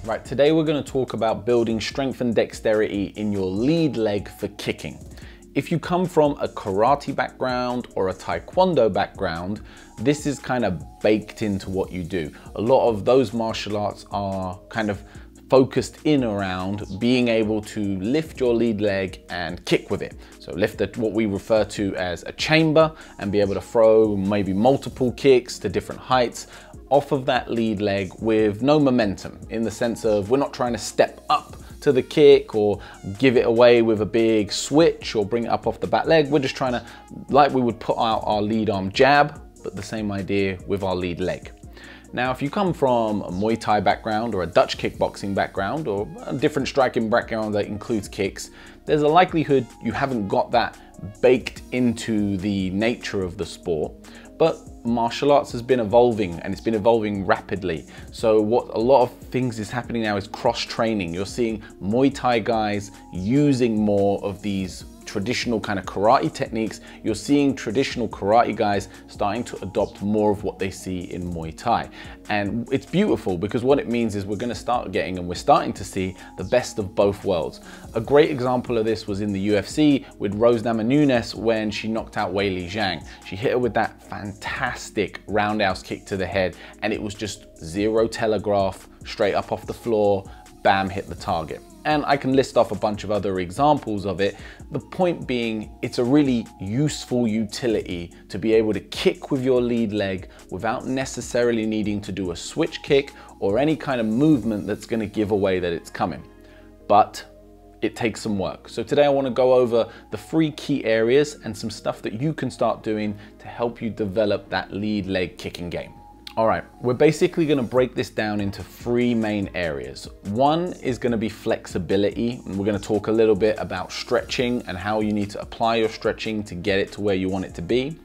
Right, today we're going to talk about building strength and dexterity in your lead leg for kicking. If you come from a karate background or a Taekwondo background, this is kind of baked into what you do. A lot of those martial arts are kind of focused in around being able to lift your lead leg and kick with it. So lift what we refer to as a chamber and be able to throw maybe multiple kicks to different heights off of that lead leg with no momentum, in the sense of we're not trying to step up to the kick or give it away with a big switch or bring it up off the back leg. We're just trying to, like we would put out our lead arm jab, but the same idea with our lead leg. Now, if you come from a Muay Thai background or a Dutch kickboxing background or a different striking background that includes kicks, there's a likelihood you haven't got that baked into the nature of the sport. But martial arts has been evolving, and it's been evolving rapidly. So what a lot of things is happening now is cross-training. You're seeing Muay Thai guys using more of these traditional kind of karate techniques. You're seeing traditional karate guys starting to adopt more of what they see in Muay Thai. And it's beautiful, because what it means is we're going to start getting, and we're starting to see, the best of both worlds. A great example of this was in the UFC with Rose Namajunas when she knocked out Weili Zhang. She hit her with that fantastic roundhouse kick to the head, and it was just zero telegraph, straight up off the floor, bam, hit the target. And I can list off a bunch of other examples of it. The point being, it's a really useful utility to be able to kick with your lead leg without necessarily needing to do a switch kick or any kind of movement that's going to give away that it's coming. But it takes some work. So today I want to go over the 3 key areas and some stuff that you can start doing to help you develop that lead leg kicking game. All right, we're basically going to break this down into 3 main areas. One is going to be flexibility, and we're going to talk a little bit about stretching and how you need to apply your stretching to get it to where you want it to be.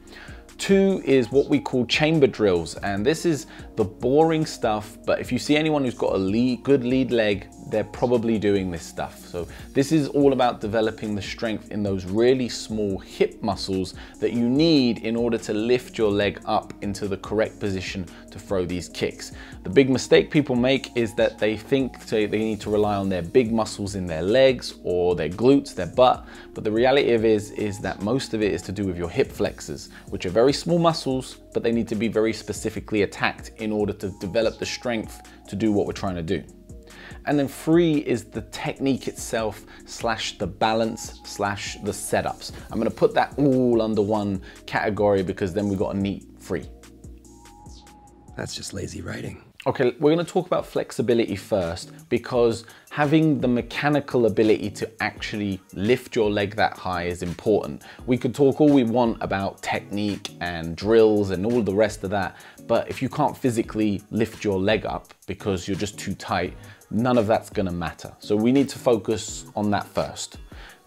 2 is what we call chamber drills, and this is the boring stuff, but if you see anyone who's got a good lead leg, they're probably doing this stuff. So this is all about developing the strength in those really small hip muscles that you need in order to lift your leg up into the correct position to throw these kicks. The big mistake people make is that they think they need to rely on their big muscles in their legs or their glutes, their butt, but the reality of it is that most of it is to do with your hip flexors, which are very small muscles, but they need to be very specifically attacked in order to develop the strength to do what we're trying to do. And then 3 is the technique itself / the balance / the setups. I'm going to put that all under one category because then we've got a neat 3. That's just lazy writing. Okay, we're going to talk about flexibility first, because having the mechanical ability to actually lift your leg that high is important. We could talk all we want about technique and drills and all the rest of that, but if you can't physically lift your leg up because you're just too tight, none of that's going to matter. So we need to focus on that first.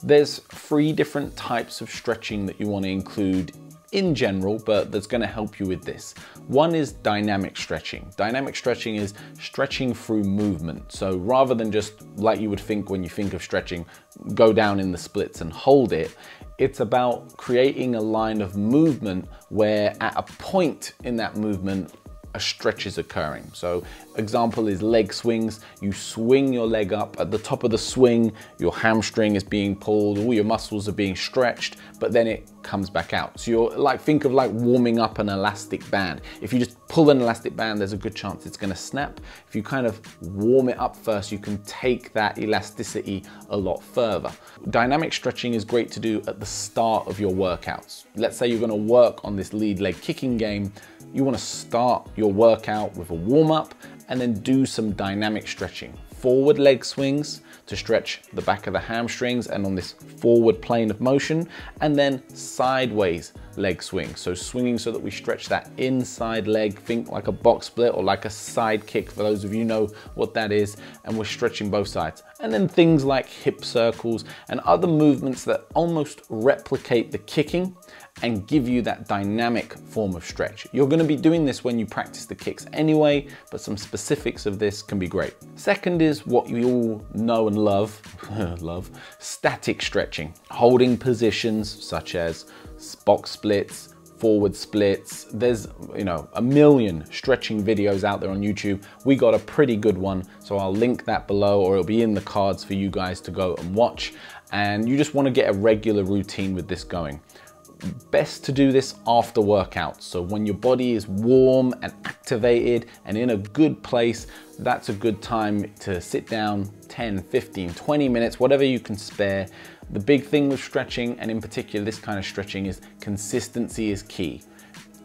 There's 3 different types of stretching that you want to include in general, but that's going to help you with this. One is dynamic stretching. Dynamic stretching is stretching through movement. So rather than just like you would think when you think of stretching, go down in the splits and hold it, it's about creating a line of movement where at a point in that movement, a stretch is occurring. So example is leg swings. You swing your leg up. At the top of the swing, your hamstring is being pulled, all your muscles are being stretched, but then it comes back out. So you're like, think of like warming up an elastic band. If you just pull an elastic band, there's a good chance it's going to snap. If you kind of warm it up first, you can take that elasticity a lot further. Dynamic stretching is great to do at the start of your workouts. Let's say you're going to work on this lead leg kicking game. You want to start your workout with a warm-up and then do some dynamic stretching. Forward leg swings to stretch the back of the hamstrings and on this forward plane of motion, and then sideways leg swings. So swinging so that we stretch that inside leg, think like a box split or like a side kick for those of you know what that is, and we're stretching both sides. And then things like hip circles and other movements that almost replicate the kicking and give you that dynamic form of stretch. You're going to be doing this when you practice the kicks anyway, but some specifics of this can be great. Second is what you all know and love, static stretching. Holding positions such as box splits, forward splits. There's, you know, a million stretching videos out there on YouTube. We got a pretty good one, so I'll link that below, or it'll be in the cards for you guys to go and watch. And you just want to get a regular routine with this going. Best to do this after workouts. So when your body is warm and activated and in a good place, that's a good time to sit down 10, 15, 20 minutes, whatever you can spare. The big thing with stretching, and in particular this kind of stretching, is consistency is key.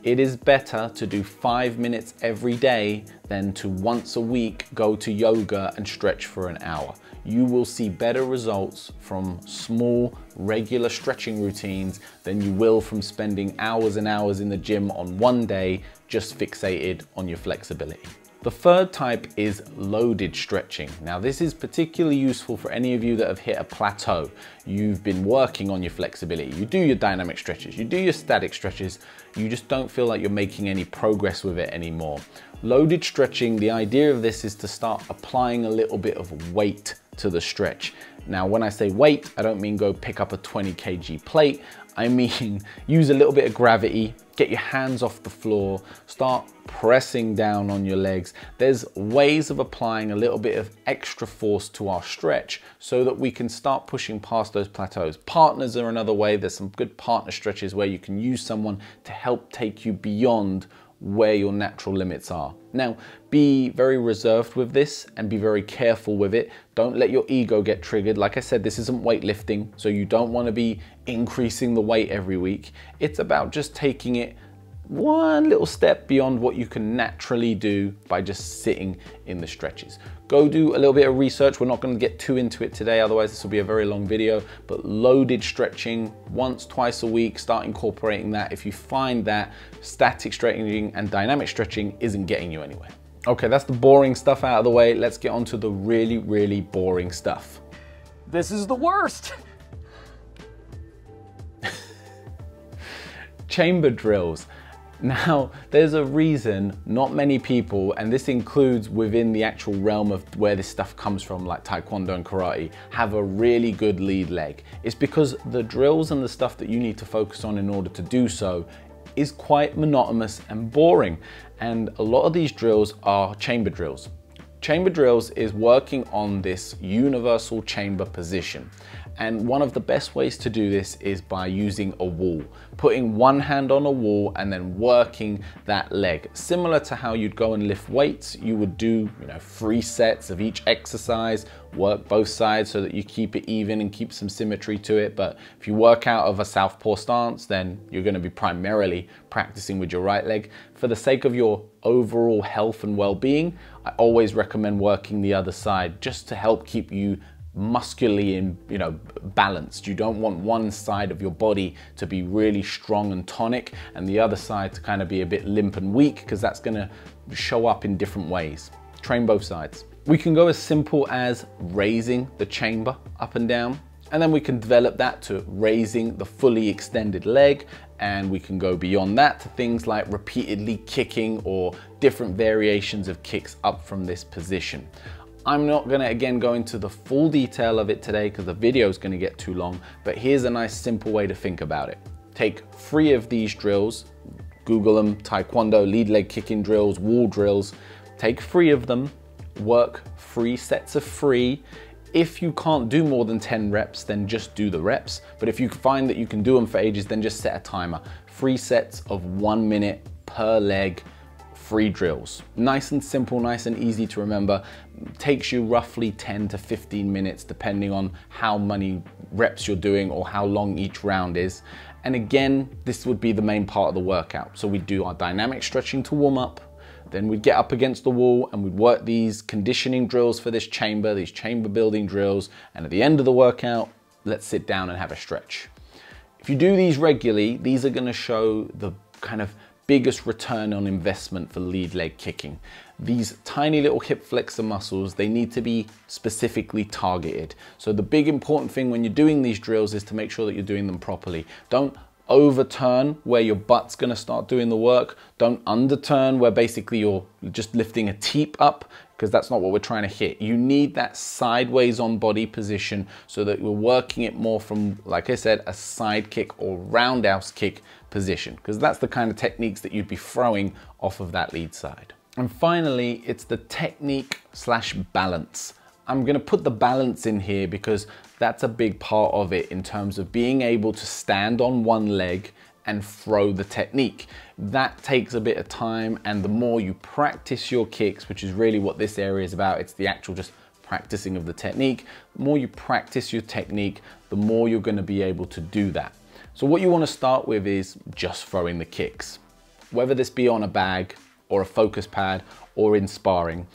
It is better to do 5 minutes every day than to once a week go to yoga and stretch for an hour. You will see better results from small, regular stretching routines than you will from spending hours and hours in the gym on one day just fixated on your flexibility. The third type is loaded stretching. Now this is particularly useful for any of you that have hit a plateau. You've been working on your flexibility. You do your dynamic stretches, you do your static stretches, you just don't feel like you're making any progress with it anymore. Loaded stretching, the idea of this is to start applying a little bit of weight to the stretch. Now when I say weight, I don't mean go pick up a 20 kg plate. I mean use a little bit of gravity, get your hands off the floor, start pressing down on your legs. There's ways of applying a little bit of extra force to our stretch so that we can start pushing past those plateaus. Partners are another way. There's some good partner stretches where you can use someone to help take you beyond where your natural limits are. Now, be very reserved with this and be very careful with it. Don't let your ego get triggered. Like I said, this isn't weightlifting, so you don't want to be increasing the weight every week. It's about just taking it one little step beyond what you can naturally do by just sitting in the stretches. Go do a little bit of research. We're not going to get too into it today, otherwise this will be a very long video, but loaded stretching once, twice a week, start incorporating that if you find that static stretching and dynamic stretching isn't getting you anywhere. Okay, that's the boring stuff out of the way. Let's get on to the really, really boring stuff. This is the worst. Chamber drills. Now, there's a reason not many people, and this includes within the actual realm of where this stuff comes from, like Taekwondo and karate, have a really good lead leg. It's because the drills and the stuff that you need to focus on in order to do so is quite monotonous and boring. And a lot of these drills are chamber drills. Chamber drills is working on this universal chamber position. And one of the best ways to do this is by using a wall, putting one hand on a wall and then working that leg. Similar to how you'd go and lift weights, you would do 3 sets of each exercise, work both sides so that you keep it even and keep some symmetry to it. But if you work out of a southpaw stance, then you're going to be primarily practicing with your right leg. For the sake of your overall health and well-being, I always recommend working the other side just to help keep you muscularly balanced. You don't want one side of your body to be really strong and tonic and the other side to kind of be a bit limp and weak, because that's going to show up in different ways. Train both sides. We can go as simple as raising the chamber up and down, and then we can develop that to raising the fully extended leg, and we can go beyond that to things like repeatedly kicking or different variations of kicks up from this position. I'm not gonna again go into the full detail of it today because the video is gonna get too long, but here's a nice simple way to think about it. Take 3 of these drills, Google them, Taekwondo, lead leg kicking drills, wall drills. Take 3 of them, work 3 sets of 3. If you can't do more than 10 reps, then just do the reps. But if you find that you can do them for ages, then just set a timer. 3 sets of 1 minute per leg, 3 drills. Nice and simple, nice and easy to remember. Takes you roughly 10 to 15 minutes, depending on how many reps you're doing or how long each round is. And again, this would be the main part of the workout. So we do our dynamic stretching to warm up. Then we'd get up against the wall and we'd work these conditioning drills for this chamber, these chamber building drills. And at the end of the workout, let's sit down and have a stretch. If you do these regularly, these are gonna show the kind of biggest return on investment for lead leg kicking. These tiny little hip flexor muscles, they need to be specifically targeted. So the big important thing when you're doing these drills is to make sure that you're doing them properly. Don't overturn where your butt's gonna start doing the work. Don't underturn where basically you're just lifting a teep up. because that's not what we're trying to hit. You need that sideways on body position so that you're working it more from, like I said, a side kick or roundhouse kick position, because that's the kind of techniques that you'd be throwing off of that lead side. And finally, it's the technique slash balance. I'm gonna put the balance in here because that's a big part of it in terms of being able to stand on one leg and throw the technique. That takes a bit of time, and the more you practice your kicks, which is really what this area is about, it's the actual just practicing of the technique. The more you practice your technique, the more you're gonna be able to do that. So what you wanna start with is just throwing the kicks. Whether this be on a bag or a focus pad or in sparring,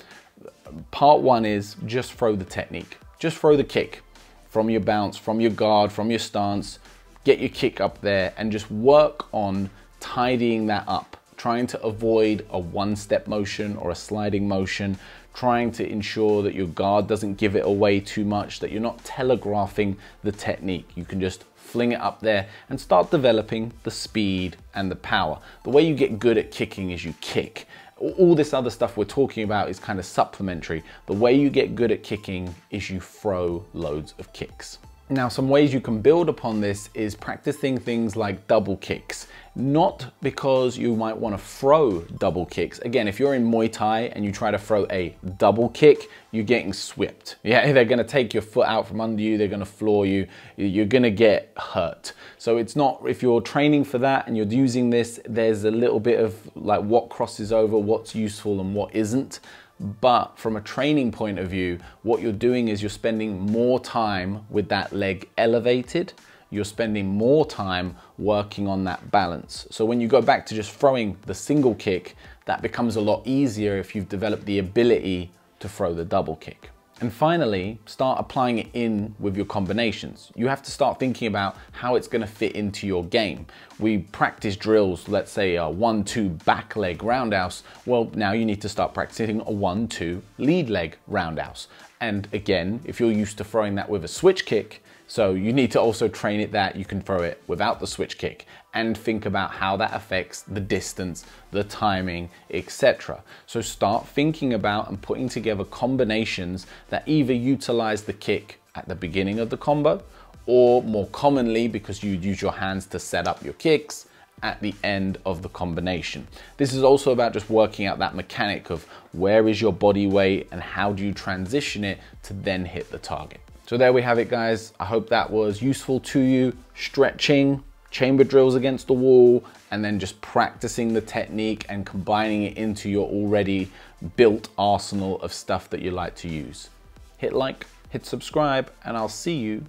part one is just throw the technique. Just throw the kick from your bounce, from your guard, from your stance. Get your kick up there and just work on tidying that up, trying to avoid a one-step motion or a sliding motion, trying to ensure that your guard doesn't give it away too much, that you're not telegraphing the technique. You can just fling it up there and start developing the speed and the power. The way you get good at kicking is you kick. All this other stuff we're talking about is kind of supplementary. The way you get good at kicking is you throw loads of kicks. Now, some ways you can build upon this is practicing things like double kicks. Not because you might want to throw double kicks. Again, if you're in Muay Thai and you try to throw a double kick, you're getting swept. Yeah, they're going to take your foot out from under you, they're going to floor you, you're going to get hurt. So it's not, if you're training for that and you're using this, there's a little bit of like what crosses over, what's useful and what isn't. But from a training point of view, what you're doing is you're spending more time with that leg elevated. You're spending more time working on that balance. So when you go back to just throwing the single kick, that becomes a lot easier if you've developed the ability to throw the double kick. And finally, start applying it in with your combinations. You have to start thinking about how it's going to fit into your game. We practice drills, let's say a 1-2 back leg roundhouse. Well, now you need to start practicing a 1-2 lead leg roundhouse. And again, if you're used to throwing that with a switch kick, so you need to also train it that you can throw it without the switch kick, and think about how that affects the distance, the timing, etc. So start thinking about and putting together combinations that either utilize the kick at the beginning of the combo, or more commonly, because you use your hands to set up your kicks, at the end of the combination. This is also about just working out that mechanic of where is your body weight and how do you transition it to then hit the target. So there we have it, guys. I hope that was useful to you. Stretching, chamber drills against the wall, and then just practicing the technique and combining it into your already built arsenal of stuff that you like to use. Hit like, hit subscribe, and I'll see you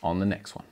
on the next one.